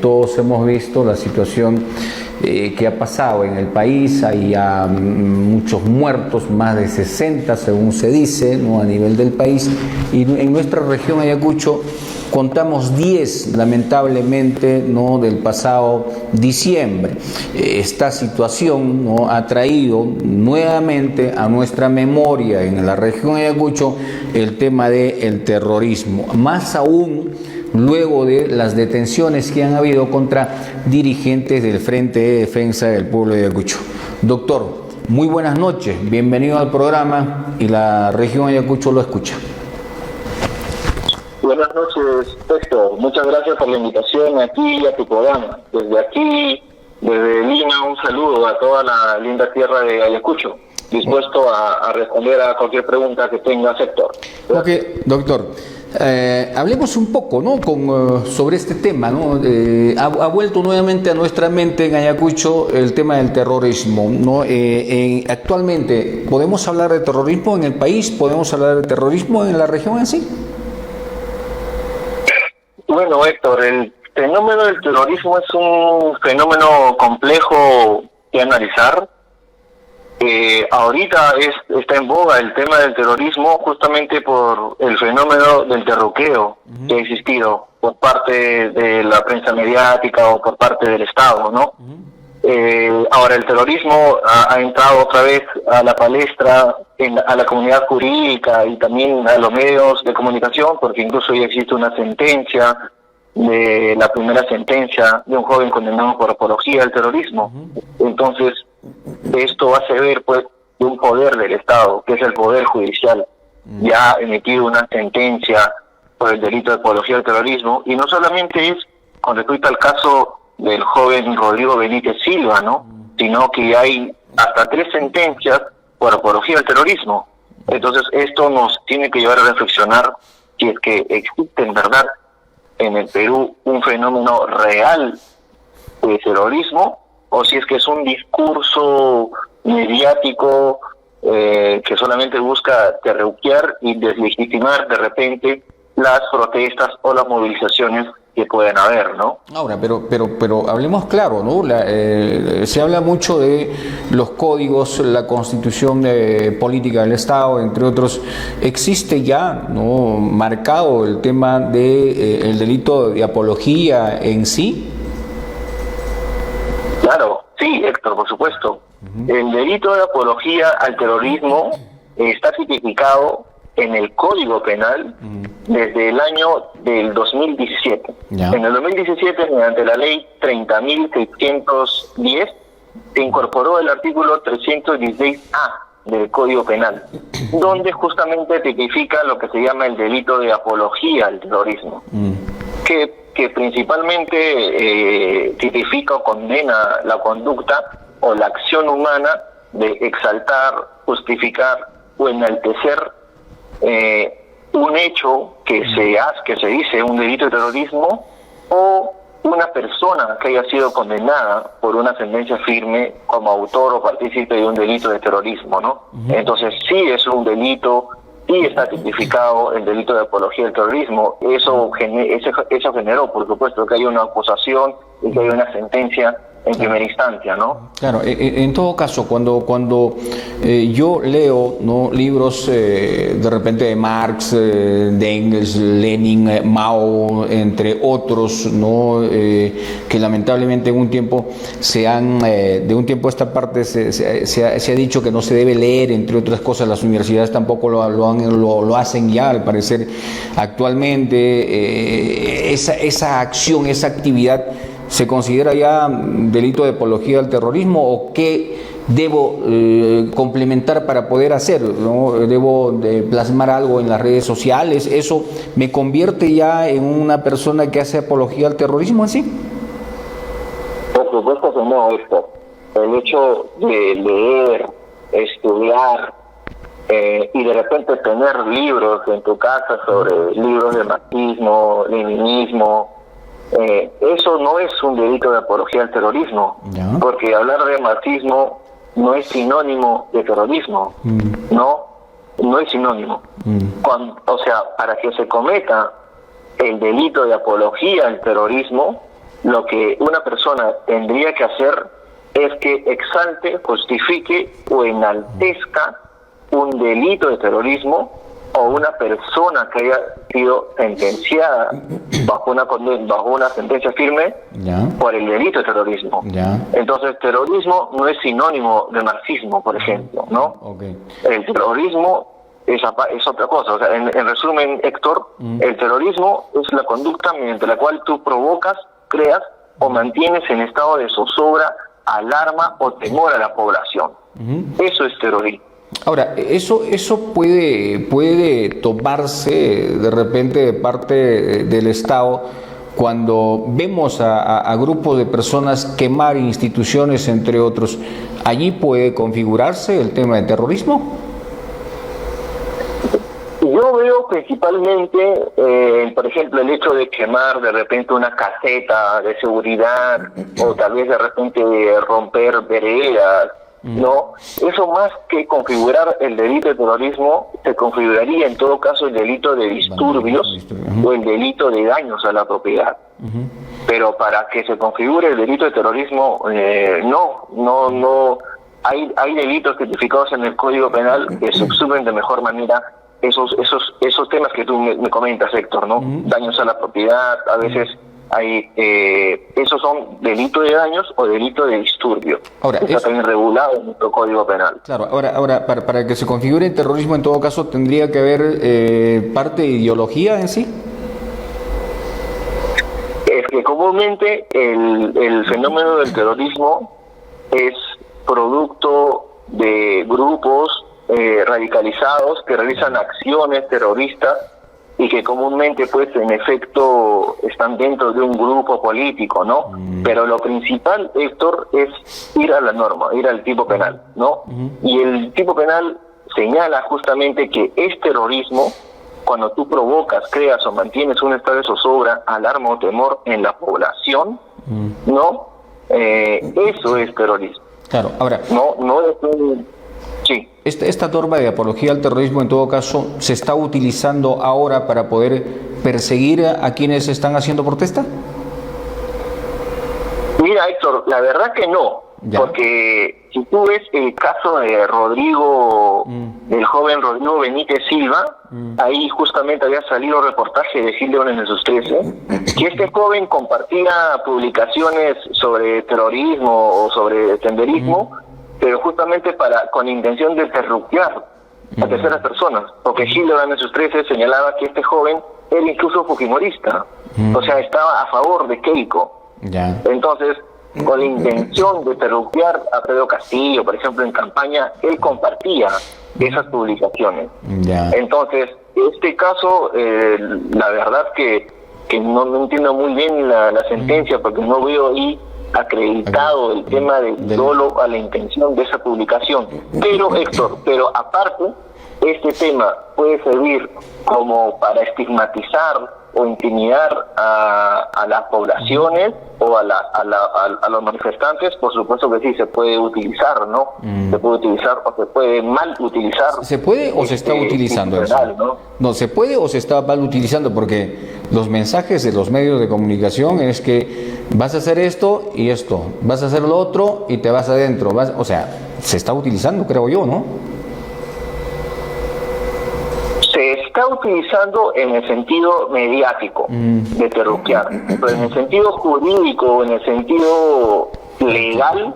todos hemos visto la situación que ha pasado en el país. Hay ya muchos muertos, más de 60 según se dice, ¿no?, a nivel del país, y en nuestra región Ayacucho contamos 10 lamentablemente, ¿no?, del pasado diciembre. Esta situación, ¿no?, ha traído nuevamente a nuestra memoria en la región Ayacucho el tema del terrorismo, más aún luego de las detenciones que han habido contra dirigentes del Frente de Defensa del Pueblo de Ayacucho. Doctor, muy buenas noches, bienvenido al programa y la región Ayacucho lo escucha. Buenas noches, Héctor. Muchas gracias por la invitación aquí y a tu programa. Desde aquí, desde Lima, un saludo a toda la linda tierra de Ayacucho. Dispuesto a responder a cualquier pregunta que tengas, Héctor. Ok, doctor. Hablemos un poco, ¿no?, sobre este tema, ¿no? Ha vuelto nuevamente a nuestra mente en Ayacucho el tema del terrorismo, ¿no? Actualmente, ¿podemos hablar de terrorismo en el país? ¿Podemos hablar de terrorismo en la región en sí? Bueno, Héctor, el fenómeno del terrorismo es un fenómeno complejo de analizar. Ahorita está en boga el tema del terrorismo justamente por el fenómeno del terruqueo que ha existido por parte de la prensa mediática o por parte del Estado, ¿no? Ahora el terrorismo ha entrado otra vez a la palestra, a la comunidad jurídica y también a los medios de comunicación, porque incluso ya existe una sentencia, la primera sentencia de un joven condenado por apología al terrorismo. Entonces, esto hace ver, pues, de un poder del Estado, que es el Poder Judicial, ya ha emitido una sentencia por el delito de apología al terrorismo, y no solamente es con respecto al caso del joven Rodrigo Benítez Silva, ¿no?, sino que hay hasta 3 sentencias por apología al terrorismo. Entonces, esto nos tiene que llevar a reflexionar si es que existe en verdad en el Perú un fenómeno real de terrorismo, o si es que es un discurso mediático que solamente busca terruquear y deslegitimar de repente las protestas o las movilizaciones que pueden haber, ¿no? Ahora, pero hablemos claro, ¿no? Se habla mucho de los códigos, la Constitución política del Estado, entre otros. ¿Existe ya, ¿no?, marcado el tema de el delito de apología en sí? Claro, sí, Héctor, por supuesto. El delito de apología al terrorismo está tipificado en el Código Penal desde el año del 2017. ¿Ya? En el 2017, mediante la ley 30.610, se incorporó el artículo 316A del Código Penal, donde justamente tipifica lo que se llama el delito de apología al terrorismo, que principalmente tipifica o condena la conducta o la acción humana de exaltar, justificar o enaltecer un hecho que se dice un delito de terrorismo, o una persona que haya sido condenada por una sentencia firme como autor o partícipe de un delito de terrorismo, ¿no? Entonces sí es un delito, sí está tipificado el delito de apología del terrorismo. Eso generó, por supuesto, que haya una acusación y que haya una sentencia en primera instancia, ¿no? Claro, en todo caso, cuando yo leo, ¿no?, libros de repente de Marx, de Engels, Lenin, Mao, entre otros, ¿no?, que lamentablemente en un tiempo de un tiempo a esta parte se ha dicho que no se debe leer, entre otras cosas. Las universidades tampoco lo hacen ya, al parecer, actualmente. Esa acción, esa actividad, ¿se considera ya delito de apología al terrorismo, o qué debo complementar para poder hacer, ¿no? ¿Debo plasmar algo en las redes sociales? ¿Eso me convierte ya en una persona que hace apología al terrorismo en sí? Por supuesto que no, esto. El hecho de leer, estudiar y de repente tener libros en tu casa sobre libros de marxismo, leninismo, eso no es un delito de apología al terrorismo, porque hablar de marxismo no es sinónimo de terrorismo, no es sinónimo. O sea, para que se cometa el delito de apología al terrorismo, lo que una persona tendría que hacer es que exalte, justifique o enaltezca un delito de terrorismo o una persona que haya sido sentenciada bajo una sentencia firme por el delito de terrorismo. Entonces, terrorismo no es sinónimo de marxismo, por ejemplo, ¿no? El terrorismo es otra cosa. O sea, en resumen, Héctor, el terrorismo es la conducta mediante la cual tú provocas, creas o mantienes en estado de zozobra, alarma o temor a la población. Eso es terrorismo. Ahora, eso puede tomarse de repente de parte del Estado cuando vemos a grupos de personas quemar instituciones, entre otros. ¿Allí puede configurarse el tema de terrorismo? Yo veo principalmente, por ejemplo, el hecho de quemar de repente una caseta de seguridad o tal vez de repente romper veredas, ¿no? Eso más que configurar el delito de terrorismo, se configuraría en todo caso el delito de disturbios o el delito de daños a la propiedad. Pero para que se configure el delito de terrorismo, no. Hay delitos tipificados en el Código Penal que subsumen de mejor manera esos temas que tú me comentas, Héctor, ¿no? Daños a la propiedad, a veces hay esos son delitos de daños o delito de disturbio. Ahora, está también regulado en nuestro Código Penal. Claro, ahora para que se configure el terrorismo, en todo caso, ¿tendría que haber parte de ideología en sí? Es que comúnmente el fenómeno del terrorismo es producto de grupos radicalizados que realizan acciones terroristas y que comúnmente pues en efecto están dentro de un grupo político, ¿no? Pero lo principal, Héctor, es ir a la norma, ir al tipo penal, ¿no? Y el tipo penal señala justamente que es terrorismo cuando tú provocas, creas o mantienes un estado de zozobra, alarma o temor en la población, ¿no? Eso es terrorismo. Claro, ahora... No es un... Sí. Esta norma de apología al terrorismo, en todo caso, ¿se está utilizando ahora para poder perseguir a quienes están haciendo protesta? Mira, Héctor, la verdad que no. Porque si tú ves el caso de Rodrigo, del joven Rodrigo Benítez Silva, ahí justamente había salido un reportaje de Gil León en sus 13, que este joven compartía publicaciones sobre terrorismo o sobre tenderismo, pero justamente con intención de terruquear a terceras personas, porque Gil León en sus 13 señalaba que este joven era incluso fujimorista, o sea, estaba a favor de Keiko. Entonces, con la intención de terruquear a Pedro Castillo, por ejemplo, en campaña, él compartía esas publicaciones. Entonces, este caso, la verdad que no entiendo muy bien la sentencia, porque no veo ahí acreditado el tema del dolo a la intención de esa publicación. Pero, Héctor, aparte, este tema puede servir como para estigmatizar o intimidar a las poblaciones o a los manifestantes. Por supuesto que sí, se puede utilizar, ¿no? Se puede utilizar o se puede mal utilizar. ¿Se puede o se está utilizando eso? No, se puede o se está mal utilizando, porque los mensajes de los medios de comunicación es que vas a hacer esto y esto, vas a hacer lo otro y te vas adentro. O sea, se está utilizando, creo yo, ¿no? Se está utilizando en el sentido mediático de terruquear, pero en el sentido jurídico, en el sentido legal,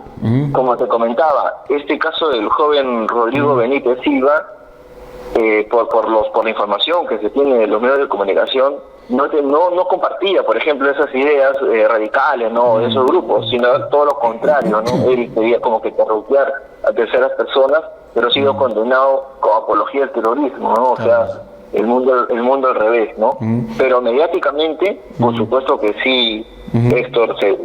como te comentaba, este caso del joven Rodrigo Benítez Silva, por la información que se tiene de los medios de comunicación, no compartía, por ejemplo, esas ideas radicales, ¿no? De esos grupos, sino todo lo contrario, ¿no? Él quería como que terruquear a terceras personas, pero ha sido condenado como apología del terrorismo, ¿no? O sea, el mundo al revés, ¿no? Pero mediáticamente, por supuesto que sí, Héctor, se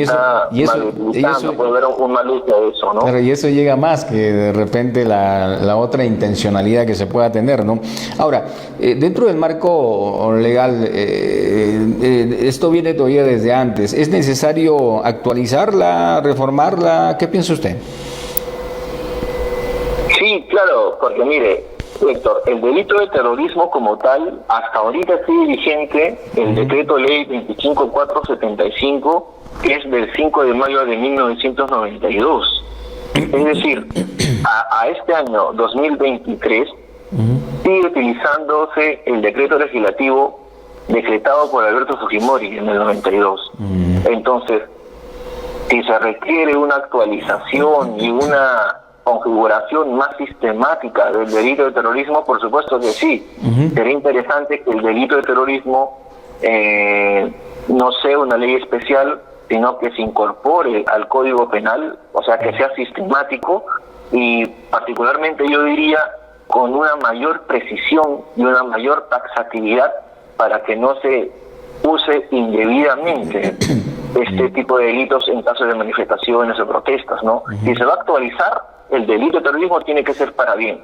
está mal utilizando, puede haber un mal uso de eso, ¿no? Claro, y eso llega más que de repente la otra intencionalidad que se pueda tener, ¿no? Ahora, dentro del marco legal, esto viene todavía desde antes. ¿Es necesario actualizarla, reformarla? ¿Qué piensa usted? Sí, claro, porque mire, Héctor, el delito de terrorismo como tal, hasta ahorita sigue vigente el decreto ley 25475, que es del 5 de mayo de 1992. Es decir, a este año 2023 sigue utilizándose el decreto legislativo decretado por Alberto Fujimori en el 92. Entonces, si se requiere una actualización y una configuración más sistemática del delito de terrorismo, por supuesto que sí. Sería interesante que el delito de terrorismo no sea una ley especial, sino que se incorpore al Código Penal, o sea, que sea sistemático y particularmente yo diría con una mayor precisión y una mayor taxatividad para que no se use indebidamente este tipo de delitos en caso de manifestaciones o protestas, ¿no? Si se va a actualizar, el delito de terrorismo tiene que ser para bien.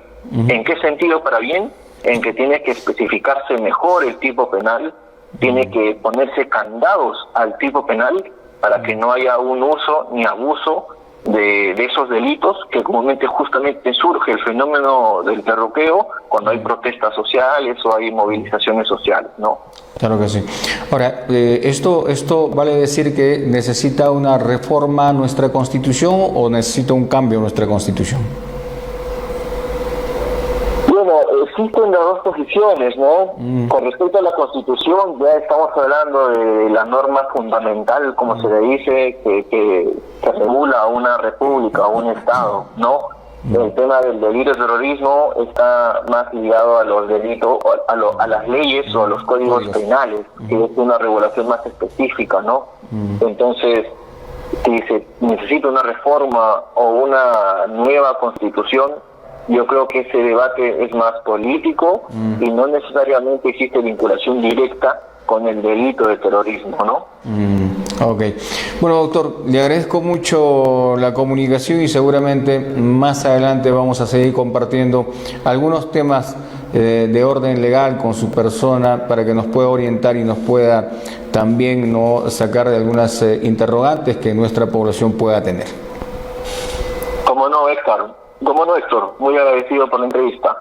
¿En qué sentido para bien? En que tiene que especificarse mejor el tipo penal, tiene que ponerse candados al tipo penal para que no haya un uso ni abuso de esos delitos, que comúnmente justamente surge el fenómeno del terroqueo cuando hay protestas sociales o hay movilizaciones sociales, ¿no? Claro que sí. Ahora, ¿esto vale decir que necesita una reforma a nuestra Constitución o necesita un cambio a nuestra Constitución? Bueno, existen las dos posiciones, ¿no? Con respecto a la Constitución, ya estamos hablando de la norma fundamental, como se le dice, que regula una república, un Estado, ¿no? El tema del delito de terrorismo está más ligado a los delitos, a las leyes o a los códigos penales, que es una regulación más específica, ¿no? Entonces, si se necesita una reforma o una nueva Constitución, yo creo que ese debate es más político y no necesariamente existe vinculación directa con el delito de terrorismo, ¿no? Ok. Bueno, doctor, le agradezco mucho la comunicación y seguramente más adelante vamos a seguir compartiendo algunos temas de orden legal con su persona para que nos pueda orientar y nos pueda también no sacar de algunas interrogantes que nuestra población pueda tener. ¿Cómo no, Héctor? Muy agradecido por la entrevista.